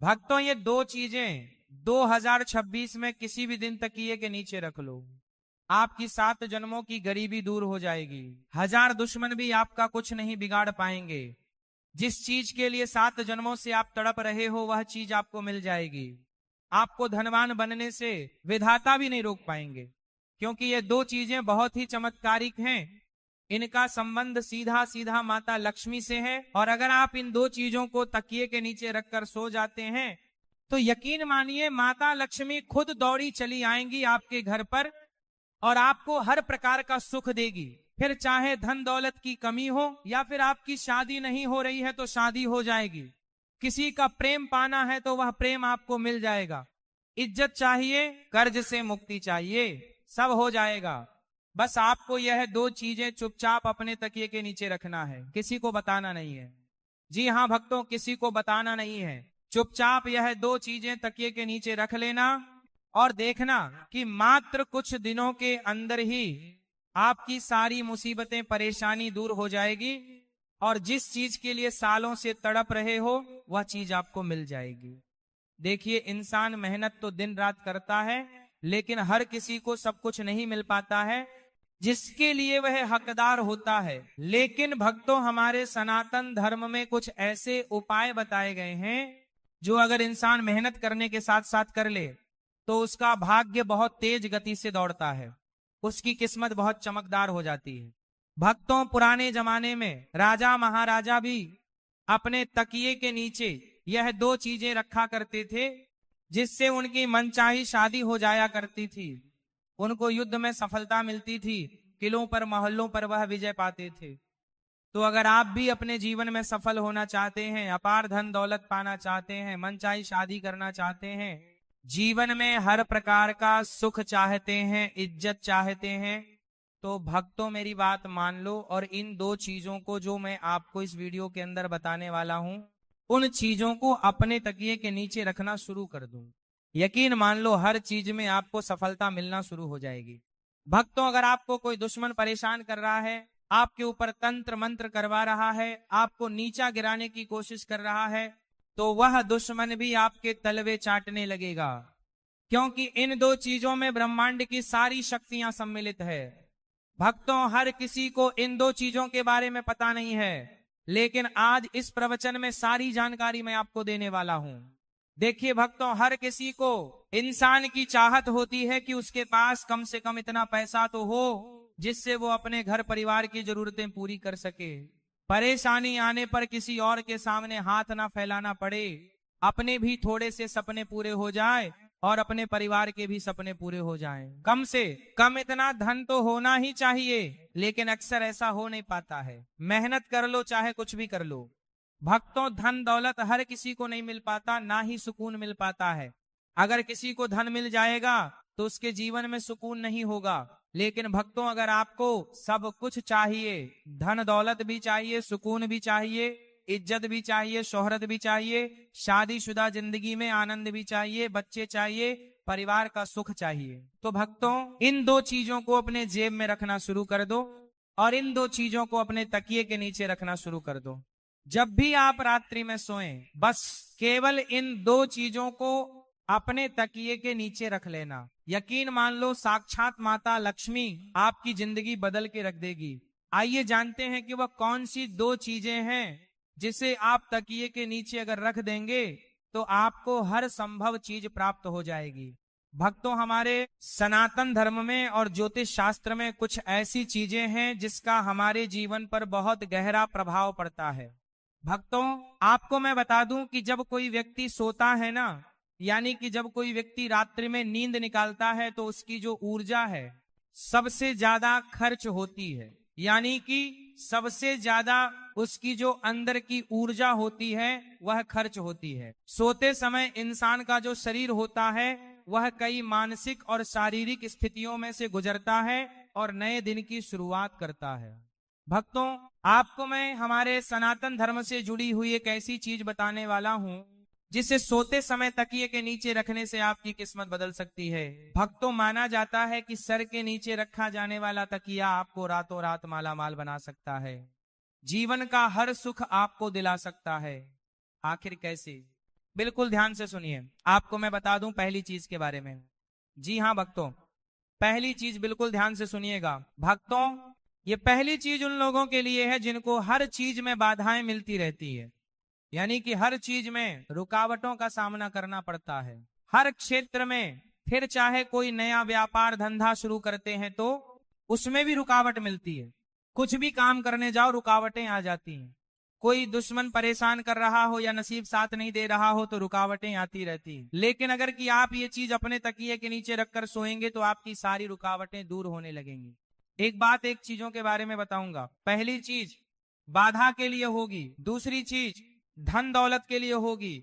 भक्तों, ये दो चीजें 2026 में किसी भी दिन तकिए के नीचे रख लो, आपकी 7 जन्मों की गरीबी दूर हो जाएगी। 1000 दुश्मन भी आपका कुछ नहीं बिगाड़ पाएंगे। जिस चीज के लिए 7 जन्मों से आप तड़प रहे हो, वह चीज आपको मिल जाएगी। आपको धनवान बनने से विधाता भी नहीं रोक पाएंगे, क्योंकि ये दो चीजें बहुत ही चमत्कारिक हैं। इनका संबंध सीधा सीधा माता लक्ष्मी से है, और अगर आप इन दो चीजों को तकिए के नीचे रखकर सो जाते हैं तो यकीन मानिए माता लक्ष्मी खुद दौड़ी चली आएंगी आपके घर पर और आपको हर प्रकार का सुख देगी। फिर चाहे धन दौलत की कमी हो या फिर आपकी शादी नहीं हो रही है तो शादी हो जाएगी। किसी का प्रेम पाना है तो वह प्रेम आपको मिल जाएगा। इज्जत चाहिए, कर्ज से मुक्ति चाहिए, सब हो जाएगा। बस आपको यह दो चीजें चुपचाप अपने तकिए के नीचे रखना है, किसी को बताना नहीं है। जी हाँ भक्तों, किसी को बताना नहीं है। चुपचाप यह दो चीजें तकिए के नीचे रख लेना और देखना कि मात्र कुछ दिनों के अंदर ही आपकी सारी मुसीबतें परेशानी दूर हो जाएगी और जिस चीज के लिए सालों से तड़प रहे हो वह चीज आपको मिल जाएगी। देखिए, इंसान मेहनत तो दिन रात करता है, लेकिन हर किसी को सब कुछ नहीं मिल पाता है जिसके लिए वह हकदार होता है। लेकिन भक्तों, हमारे सनातन धर्म में कुछ ऐसे उपाय बताए गए हैं जो अगर इंसान मेहनत करने के साथ साथ कर ले तो उसका भाग्य बहुत तेज गति से दौड़ता है, उसकी किस्मत बहुत चमकदार हो जाती है। भक्तों, पुराने जमाने में राजा महाराजा भी अपने तकिए के नीचे यह दो चीजें रखा करते थे, जिससे उनकी मनचाही शादी हो जाया करती थी, उनको युद्ध में सफलता मिलती थी, किलों पर मोहल्लों पर वह विजय पाते थे। तो अगर आप भी अपने जीवन में सफल होना चाहते हैं, अपार धन दौलत पाना चाहते हैं, मनचाही शादी करना चाहते हैं, जीवन में हर प्रकार का सुख चाहते हैं, इज्जत चाहते हैं, तो भक्तों मेरी बात मान लो और इन दो चीजों को जो मैं आपको इस वीडियो के अंदर बताने वाला हूं, उन चीजों को अपने तकिए के नीचे रखना शुरू कर दो। यकीन मान लो हर चीज में आपको सफलता मिलना शुरू हो जाएगी। भक्तों, अगर आपको कोई दुश्मन परेशान कर रहा है, आपके ऊपर तंत्र मंत्र करवा रहा है, आपको नीचा गिराने की कोशिश कर रहा है, तो वह दुश्मन भी आपके तलवे चाटने लगेगा, क्योंकि इन दो चीजों में ब्रह्मांड की सारी शक्तियां सम्मिलित है। भक्तों, हर किसी को इन दो चीजों के बारे में पता नहीं है, लेकिन आज इस प्रवचन में सारी जानकारी मैं आपको देने वाला हूं। देखिए भक्तों, हर किसी को इंसान की चाहत होती है कि उसके पास कम से कम इतना पैसा तो हो जिससे वो अपने घर परिवार की जरूरतें पूरी कर सके, परेशानी आने पर किसी और के सामने हाथ ना फैलाना पड़े, अपने भी थोड़े से सपने पूरे हो जाए और अपने परिवार के भी सपने पूरे हो जाएं। कम से कम इतना धन तो होना ही चाहिए, लेकिन अक्सर ऐसा हो नहीं पाता है। मेहनत कर लो चाहे कुछ भी कर लो भक्तों, धन दौलत हर किसी को नहीं मिल पाता, ना ही सुकून मिल पाता है। अगर किसी को धन मिल जाएगा तो उसके जीवन में सुकून नहीं होगा, लेकिन भक्तों अगर आपको सब कुछ चाहिए, धन दौलत भी चाहिए, सुकून भी चाहिए, इज्जत भी चाहिए, शोहरत भी चाहिए, शादीशुदा जिंदगी में आनंद भी चाहिए, बच्चे चाहिए, परिवार का सुख चाहिए, तो भक्तों इन दो चीजों को अपने जेब में रखना शुरू कर दो और इन दो चीजों को अपने तकिए के नीचे रखना शुरू कर दो। जब भी आप रात्रि में सोएं, बस केवल इन दो चीजों को अपने तकिए के नीचे रख लेना। यकीन मान लो साक्षात माता लक्ष्मी आपकी जिंदगी बदल के रख देगी। आइए जानते हैं कि वह कौन सी दो चीजें हैं जिसे आप तकिए के नीचे अगर रख देंगे तो आपको हर संभव चीज प्राप्त हो जाएगी। भक्तों, हमारे सनातन धर्म में और ज्योतिष शास्त्र में कुछ ऐसी चीजें हैं जिसका हमारे जीवन पर बहुत गहरा प्रभाव पड़ता है। भक्तों, आपको मैं बता दूं कि जब कोई व्यक्ति सोता है ना, यानी कि जब कोई व्यक्ति रात्रि में नींद निकालता है तो उसकी जो ऊर्जा है सबसे ज्यादा खर्च होती है, यानी कि सबसे ज्यादा उसकी जो अंदर की ऊर्जा होती है वह खर्च होती है। सोते समय इंसान का जो शरीर होता है वह कई मानसिक और शारीरिक स्थितियों में से गुजरता है और नए दिन की शुरुआत करता है। भक्तों, आपको मैं हमारे सनातन धर्म से जुड़ी हुई एक ऐसी चीज बताने वाला हूं जिसे सोते समय तकिए के नीचे रखने से आपकी किस्मत बदल सकती है। भक्तों, माना जाता है कि सर के नीचे रखा जाने वाला तकिया आपको रातों रात माला माल बना सकता है, जीवन का हर सुख आपको दिला सकता है। आखिर कैसे? बिल्कुल ध्यान से सुनिए, आपको मैं बता दूं पहली चीज के बारे में। जी हाँ भक्तों, पहली चीज बिल्कुल ध्यान से सुनिएगा भक्तों। ये पहली चीज उन लोगों के लिए है जिनको हर चीज में बाधाएं मिलती रहती है, यानी कि हर चीज में रुकावटों का सामना करना पड़ता है, हर क्षेत्र में। फिर चाहे कोई नया व्यापार धंधा शुरू करते हैं तो उसमें भी रुकावट मिलती है, कुछ भी काम करने जाओ रुकावटें आ जाती हैं। कोई दुश्मन परेशान कर रहा हो या नसीब साथ नहीं दे रहा हो तो रुकावटें आती रहती हैं। लेकिन अगर कि आप ये चीज अपने तकिए के नीचे रखकर सोएंगे तो आपकी सारी रुकावटें दूर होने लगेंगी। एक बात एक चीजों के बारे में बताऊंगा। पहली चीज बाधा के लिए होगी, दूसरी चीज धन दौलत के लिए होगी,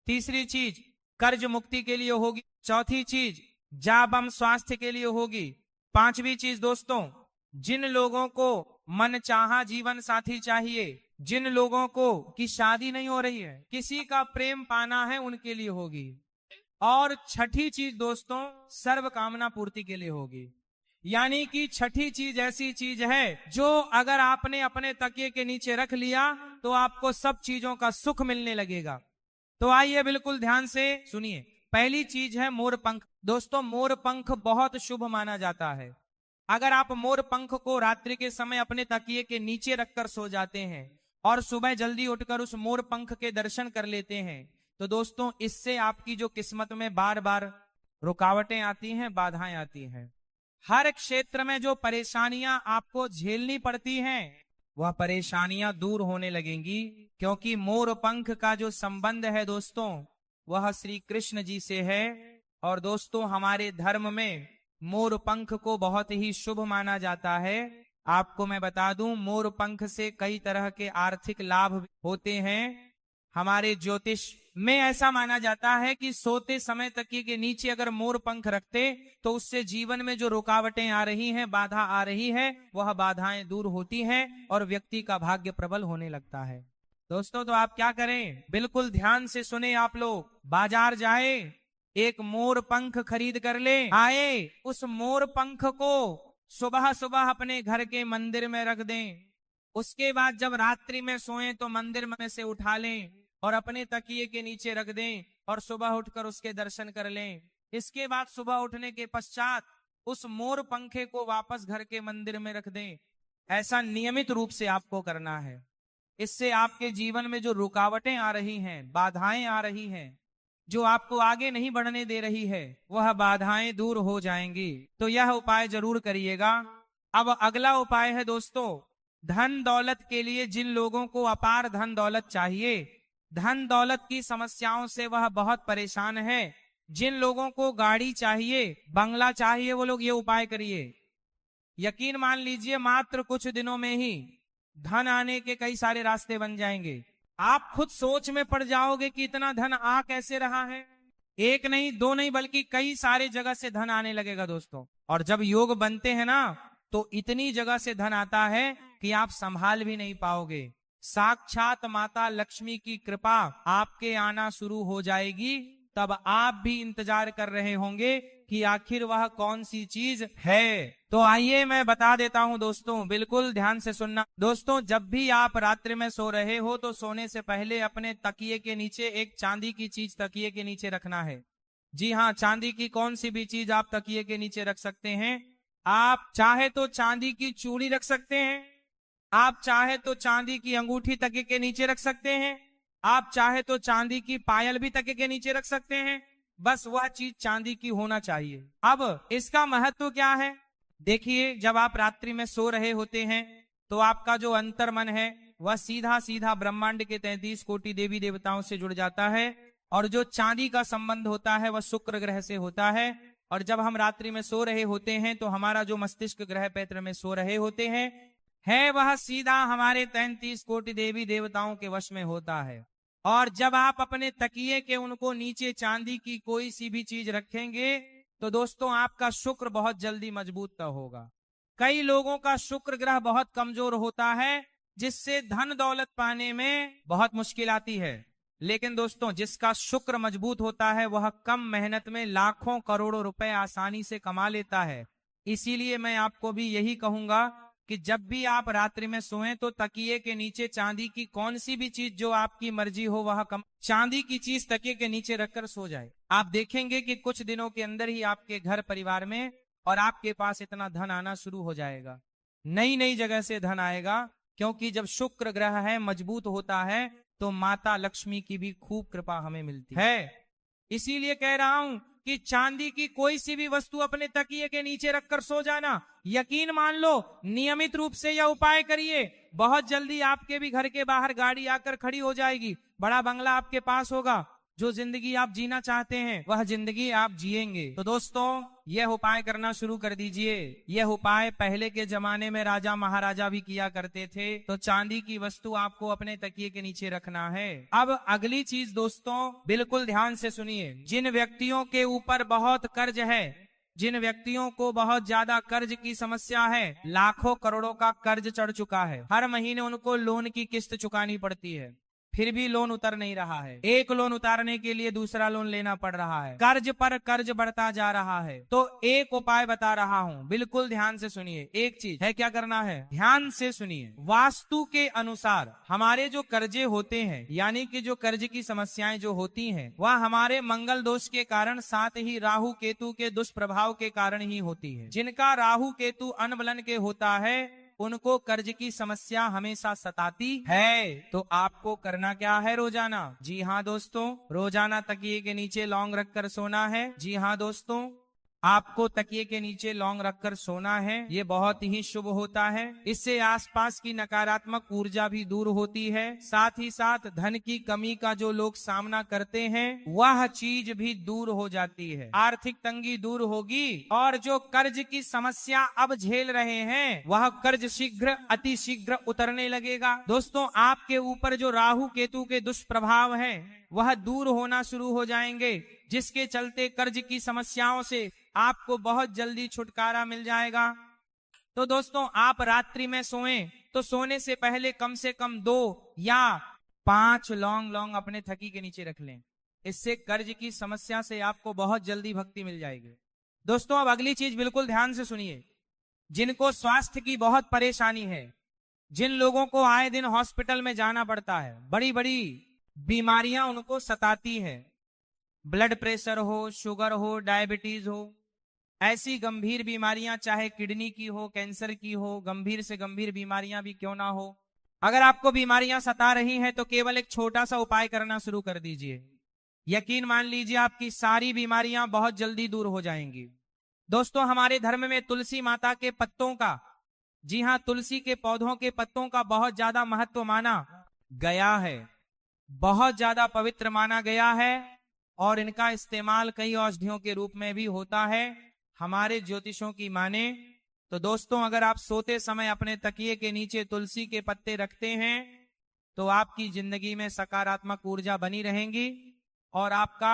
तीसरी चीज कर्ज मुक्ति के लिए होगी, चौथी चीज जाबम स्वास्थ्य के लिए होगी, पांचवी चीज दोस्तों जिन लोगों को मनचाहा जीवन साथी चाहिए, जिन लोगों को की शादी नहीं हो रही है, किसी का प्रेम पाना है, उनके लिए होगी। और छठी चीज दोस्तों सर्व कामना पूर्ति के लिए होगी। यानी कि छठी चीज ऐसी चीज है जो अगर आपने अपने तकिए के नीचे रख लिया तो आपको सब चीजों का सुख मिलने लगेगा। तो आइए बिल्कुल ध्यान से सुनिए। पहली चीज है मोर पंख। दोस्तों मोर पंख बहुत शुभ माना जाता है। अगर आप मोर पंख को रात्रि के समय अपने तकिए के नीचे रखकर सो जाते हैं और सुबह जल्दी उठकर उस मोर पंख के दर्शन कर लेते हैं तो दोस्तों इससे आपकी जो किस्मत में बार बार रुकावटें आती हैं, बाधाएं आती हैं, हर क्षेत्र में जो परेशानियां आपको झेलनी पड़ती हैं वह परेशानियां दूर होने लगेंगी, क्योंकि मोर पंख का जो संबंध है दोस्तों वह श्री कृष्ण जी से है। और दोस्तों हमारे धर्म में मोर पंख को बहुत ही शुभ माना जाता है। आपको मैं बता दूं मोर पंख से कई तरह के आर्थिक लाभ होते हैं। हमारे ज्योतिष में ऐसा माना जाता है कि सोते समय तकिए के नीचे अगर मोर पंख रखते तो उससे जीवन में जो रुकावटें आ रही हैं, बाधा आ रही है, वह बाधाएं दूर होती हैं और व्यक्ति का भाग्य प्रबल होने लगता है। दोस्तों तो आप क्या करें, बिल्कुल ध्यान से सुने आप लोग। बाजार जाए, एक मोर पंख खरीद कर ले आए, उस मोर पंख को सुबह सुबह अपने घर के मंदिर में रख दें। उसके बाद जब रात्रि में सोएं तो मंदिर में से उठा लें और अपने तकिए के नीचे रख दें और सुबह उठकर उसके दर्शन कर लें। इसके बाद सुबह उठने के पश्चात उस मोर पंखे को वापस घर के मंदिर में रख दें। ऐसा नियमित रूप से आपको करना है। इससे आपके जीवन में जो रुकावटें आ रही हैं, बाधाएं आ रही हैं, जो आपको आगे नहीं बढ़ने दे रही है, वह बाधाएं दूर हो जाएंगी। तो यह उपाय जरूर करिएगा। अब अगला उपाय है दोस्तों धन दौलत के लिए। जिन लोगों को अपार धन दौलत चाहिए, धन दौलत की समस्याओं से वह बहुत परेशान है, जिन लोगों को गाड़ी चाहिए, बंगला चाहिए, वो लोग ये उपाय करिए। यकीन मान लीजिए मात्र कुछ दिनों में ही धन आने के कई सारे रास्ते बन जाएंगे। आप खुद सोच में पड़ जाओगे कि इतना धन आ कैसे रहा है। एक नहीं, दो नहीं, बल्कि कई सारे जगह से धन आने लगेगा दोस्तों। और जब योग बनते हैं ना तो इतनी जगह से धन आता है कि आप संभाल भी नहीं पाओगे। साक्षात माता लक्ष्मी की कृपा आपके आना शुरू हो जाएगी। तब आप भी इंतजार कर रहे होंगे कि आखिर वह कौन सी चीज है। तो आइए मैं बता देता हूं दोस्तों, बिल्कुल ध्यान से सुनना। दोस्तों जब भी आप रात्रि में सो रहे हो तो सोने से पहले अपने तकिए के नीचे एक चांदी की चीज तकिए के नीचे रखना है। जी हाँ, चांदी की कोई सी भी चीज आप तकिए के नीचे रख सकते हैं। आप चाहे तो चांदी की चूड़ी रख सकते हैं, आप चाहे तो चांदी की अंगूठी तकिए के नीचे रख सकते हैं, आप चाहे तो चांदी की पायल भी तकिए के नीचे रख सकते हैं। बस वह चीज चांदी की होना चाहिए। अब इसका महत्व क्या है, देखिए जब आप रात्रि में सो रहे होते हैं तो आपका जो अंतर मन है वह सीधा सीधा ब्रह्मांड के 33 कोटि देवी देवताओं से जुड़ जाता है। और जो चांदी का संबंध होता है वह शुक्र ग्रह से होता है। और जब हम रात्रि में सो रहे होते हैं तो हमारा जो मस्तिष्क ग्रह पैत्र में सो रहे होते हैं है वह सीधा हमारे 33 कोटि देवी देवताओं के वश में होता है। और जब आप अपने तकिए के उनको नीचे चांदी की कोई सी भी चीज रखेंगे तो दोस्तों आपका शुक्र बहुत जल्दी मजबूत होगा। कई लोगों का शुक्र ग्रह बहुत कमजोर होता है जिससे धन दौलत पाने में बहुत मुश्किल आती है। लेकिन दोस्तों जिसका शुक्र मजबूत होता है वह कम मेहनत में लाखों करोड़ों रुपए आसानी से कमा लेता है। इसीलिए मैं आपको भी यही कहूंगा कि जब भी आप रात्रि में सोएं तो तकिए के नीचे चांदी की कौन सी भी चीज जो आपकी मर्जी हो वह चांदी की चीज तकिए के नीचे रखकर सो जाए। आप देखेंगे कि कुछ दिनों के अंदर ही आपके घर परिवार में और आपके पास इतना धन आना शुरू हो जाएगा। नई नई जगह से धन आएगा, क्योंकि जब शुक्र ग्रह है मजबूत होता है तो माता लक्ष्मी की भी खूब कृपा हमें मिलती है। इसीलिए कह रहा हूं कि चांदी की कोई सी भी वस्तु अपने तकिए के नीचे रखकर सो जाना। यकीन मान लो, नियमित रूप से यह उपाय करिए, बहुत जल्दी आपके भी घर के बाहर गाड़ी आकर खड़ी हो जाएगी, बड़ा बंगला आपके पास होगा, जो जिंदगी आप जीना चाहते हैं वह जिंदगी आप जिएंगे। तो दोस्तों, यह उपाय करना शुरू कर दीजिए। यह उपाय पहले के जमाने में राजा महाराजा भी किया करते थे। तो चांदी की वस्तु आपको अपने तकिए के नीचे रखना है। अब अगली चीज दोस्तों, बिल्कुल ध्यान से सुनिए। जिन व्यक्तियों के ऊपर बहुत कर्ज है, जिन व्यक्तियों को बहुत ज्यादा कर्ज की समस्या है, लाखों करोड़ों का कर्ज चढ़ चुका है, हर महीने उनको लोन की किस्त चुकानी पड़ती है, फिर भी लोन उतर नहीं रहा है, एक लोन उतारने के लिए दूसरा लोन लेना पड़ रहा है, कर्ज पर कर्ज बढ़ता जा रहा है। तो एक उपाय बता रहा हूं, बिल्कुल ध्यान से सुनिए। एक चीज है, क्या करना है, ध्यान से सुनिए। वास्तु के अनुसार हमारे जो कर्जे होते हैं, यानी कि जो कर्ज की समस्याएं जो होती हैं, वह हमारे मंगल दोष के कारण, साथ ही राहु केतु के दुष्प्रभाव के कारण ही होती है। जिनका राहु केतु अनबलन के होता है उनको कर्ज की समस्या हमेशा सताती है। तो आपको करना क्या है, रोजाना, जी हाँ दोस्तों, रोजाना तकिए के नीचे लौंग रखकर सोना है। जी हाँ दोस्तों, आपको तकिए के नीचे लौंग रखकर सोना है। ये बहुत ही शुभ होता है। इससे आसपास की नकारात्मक ऊर्जा भी दूर होती है। साथ ही साथ धन की कमी का जो लोग सामना करते हैं वह चीज भी दूर हो जाती है, आर्थिक तंगी दूर होगी, और जो कर्ज की समस्या अब झेल रहे हैं वह कर्ज शीघ्र अति शीघ्र उतरने लगेगा। दोस्तों, आपके ऊपर जो राहु केतु के दुष्प्रभाव है वह दूर होना शुरू हो जाएंगे, जिसके चलते कर्ज की समस्याओं से आपको बहुत जल्दी छुटकारा मिल जाएगा। तो दोस्तों, आप रात्रि में सोएं तो सोने से पहले कम से कम 2 या 5 लौंग अपने थकी के नीचे रख लें। इससे कर्ज की समस्या से आपको बहुत जल्दी भक्ति मिल जाएगी। दोस्तों, अब अगली चीज बिल्कुल ध्यान से सुनिए। जिनको स्वास्थ्य की बहुत परेशानी है, जिन लोगों को आए दिन हॉस्पिटल में जाना पड़ता है, बड़ी बड़ी बीमारियां उनको सताती है, ब्लड प्रेशर हो, शुगर हो, डायबिटीज हो, ऐसी गंभीर बीमारियां, चाहे किडनी की हो, कैंसर की हो, गंभीर से गंभीर बीमारियां भी क्यों ना हो, अगर आपको बीमारियां सता रही हैं तो केवल एक छोटा सा उपाय करना शुरू कर दीजिए। यकीन मान लीजिए आपकी सारी बीमारियां बहुत जल्दी दूर हो जाएंगी। दोस्तों, हमारे धर्म में तुलसी माता के पत्तों का, जी हाँ, तुलसी के पौधों के पत्तों का बहुत ज्यादा महत्व माना गया है, बहुत ज्यादा पवित्र माना गया है, और इनका इस्तेमाल कई औषधियों के रूप में भी होता है हमारे ज्योतिषों की माने। तो दोस्तों, अगर आप सोते समय अपने तकिए के नीचे तुलसी के पत्ते रखते हैं तो आपकी जिंदगी में सकारात्मक ऊर्जा बनी रहेगी और आपका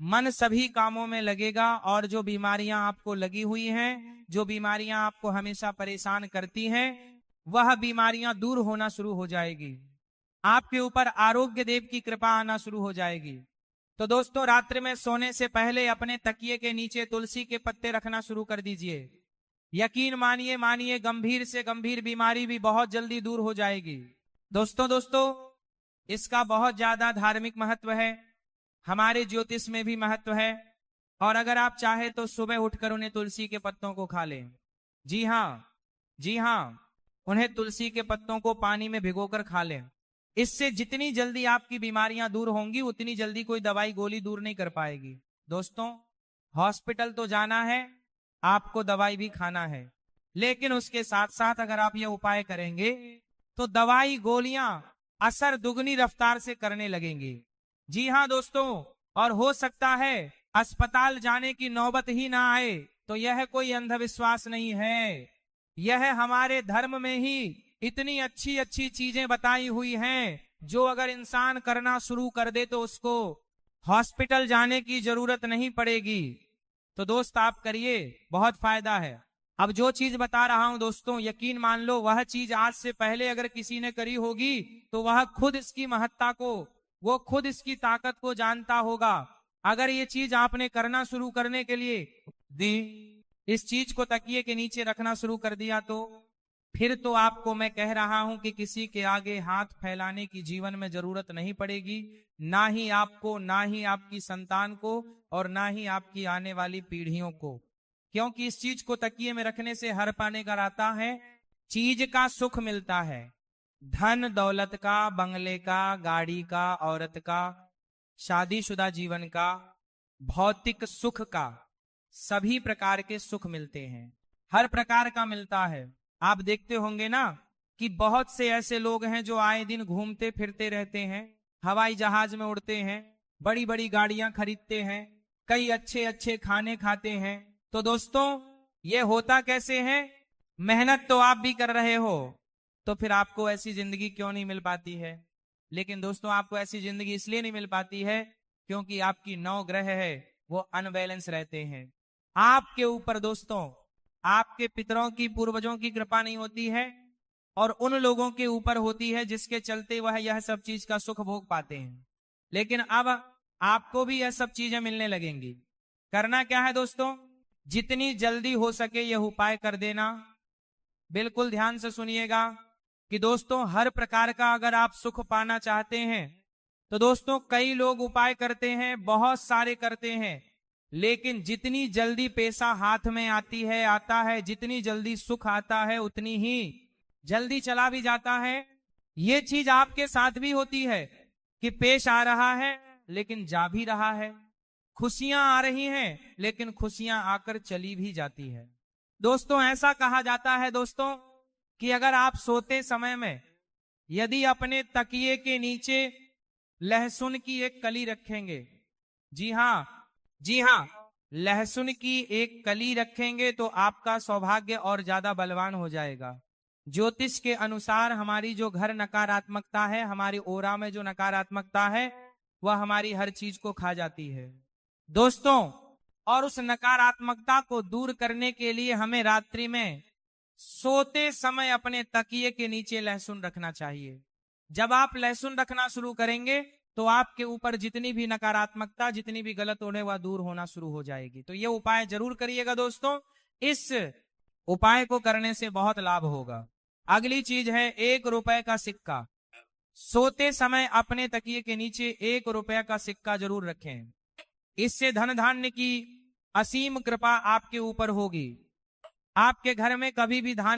मन सभी कामों में लगेगा, और जो बीमारियां आपको लगी हुई हैं, जो बीमारियां आपको हमेशा परेशान करती हैं, वह बीमारियां दूर होना शुरू हो जाएगी। आपके ऊपर आरोग्य देव की कृपा आना शुरू हो जाएगी। तो दोस्तों, रात्रि में सोने से पहले अपने तकिए के नीचे तुलसी के पत्ते रखना शुरू कर दीजिए। यकीन मानिए गंभीर से गंभीर बीमारी भी बहुत जल्दी दूर हो जाएगी। दोस्तों, इसका बहुत ज्यादा धार्मिक महत्व है, हमारे ज्योतिष में भी महत्व है, और अगर आप चाहे तो सुबह उठकर उन्हें तुलसी के पत्तों को खा लें। जी हाँ, उन्हें तुलसी के पत्तों को पानी में भिगोकर खा लें। इससे जितनी जल्दी आपकी बीमारियां दूर होंगी उतनी जल्दी कोई दवाई गोली दूर नहीं कर पाएगी। दोस्तों, हॉस्पिटल तो जाना है, आपको दवाई भी खाना है, लेकिन उसके साथ साथ अगर आप ये उपाय करेंगे तो दवाई गोलियां असर दुगनी रफ्तार से करने लगेंगी। जी हाँ दोस्तों, और हो सकता है अस्पताल जाने की नौबत ही ना आए। तो यह कोई अंधविश्वास नहीं है, यह हमारे धर्म में ही इतनी अच्छी अच्छी चीजें बताई हुई हैं, जो अगर इंसान करना शुरू कर दे तो उसको हॉस्पिटल जाने की जरूरत नहीं पड़ेगी। तो दोस्त, आप करिए, बहुत फायदा है। अब जो चीज बता रहा हूं दोस्तों, यकीन मान लो वह चीज आज से पहले अगर किसी ने करी होगी तो वह खुद इसकी महत्ता को, वो खुद इसकी ताकत को जानता होगा। अगर ये चीज आपने करना शुरू करने के लिए इस चीज को तकिए के नीचे रखना शुरू कर दिया तो फिर तो आपको मैं कह रहा हूं कि किसी के आगे हाथ फैलाने की जीवन में जरूरत नहीं पड़ेगी, ना ही आपको, ना ही आपकी संतान को, और ना ही आपकी आने वाली पीढ़ियों को। क्योंकि इस चीज को तकिए में रखने से हर पाने का आता है, चीज का सुख मिलता है, धन दौलत का, बंगले का, गाड़ी का, औरत का, शादीशुदा जीवन का, भौतिक सुख का, सभी प्रकार के सुख मिलते हैं, हर प्रकार का मिलता है। आप देखते होंगे ना कि बहुत से ऐसे लोग हैं जो आए दिन घूमते फिरते रहते हैं, हवाई जहाज में उड़ते हैं, बड़ी बड़ी गाड़ियां खरीदते हैं, कई अच्छे अच्छे खाने खाते हैं। तो दोस्तों, ये होता कैसे है? मेहनत तो आप भी कर रहे हो, तो फिर आपको ऐसी जिंदगी क्यों नहीं मिल पाती है? लेकिन दोस्तों, आपको ऐसी जिंदगी इसलिए नहीं मिल पाती है क्योंकि आपकी 9 ग्रह है वो अनबैलेंस रहते हैं। आपके ऊपर दोस्तों, आपके पितरों की, पूर्वजों की कृपा नहीं होती है, और उन लोगों के ऊपर होती है जिसके चलते वह यह सब चीज का सुख भोग पाते हैं। लेकिन अब आपको भी यह सब चीजें मिलने लगेंगी। करना क्या है दोस्तों? जितनी जल्दी हो सके यह उपाय कर देना। बिल्कुल ध्यान से सुनिएगा कि दोस्तों, हर प्रकार का अगर आप सुख पाना चाहते हैं तो दोस्तों, कई लोग उपाय करते हैं, बहुत सारे करते हैं, लेकिन जितनी जल्दी पैसा हाथ में आता है, जितनी जल्दी सुख आता है, उतनी ही जल्दी चला भी जाता है। ये चीज आपके साथ भी होती है कि पेश आ रहा है लेकिन जा भी रहा है, खुशियां आ रही हैं लेकिन खुशियां आकर चली भी जाती है। दोस्तों, ऐसा कहा जाता है दोस्तों कि अगर आप सोते समय में यदि अपने तकिए के नीचे लहसुन की एक कली रखेंगे, जी हां, जी हां, लहसुन की एक कली रखेंगे तो आपका सौभाग्य और ज्यादा बलवान हो जाएगा। ज्योतिष के अनुसार हमारी जो घर नकारात्मकता है, हमारी ओरा में जो नकारात्मकता है, वह हमारी हर चीज को खा जाती है दोस्तों। और उस नकारात्मकता को दूर करने के लिए हमें रात्रि में सोते समय अपने तकिए के नीचे लहसुन रखना चाहिए। जब आप लहसुन रखना शुरू करेंगे तो आपके ऊपर जितनी भी नकारात्मकता, जितनी भी गलत होने, वह दूर होना शुरू हो जाएगी। तो ये उपाय जरूर करिएगा दोस्तों, इस उपाय को करने से बहुत लाभ होगा। अगली चीज है 1 रुपए का सिक्का। सोते समय अपने तकिए के नीचे 1 रुपए का सिक्का जरूर रखें, इससे धन धान्य की असीम कृपा आपके ऊपर होगी। आपके घर में कभी भी धान्य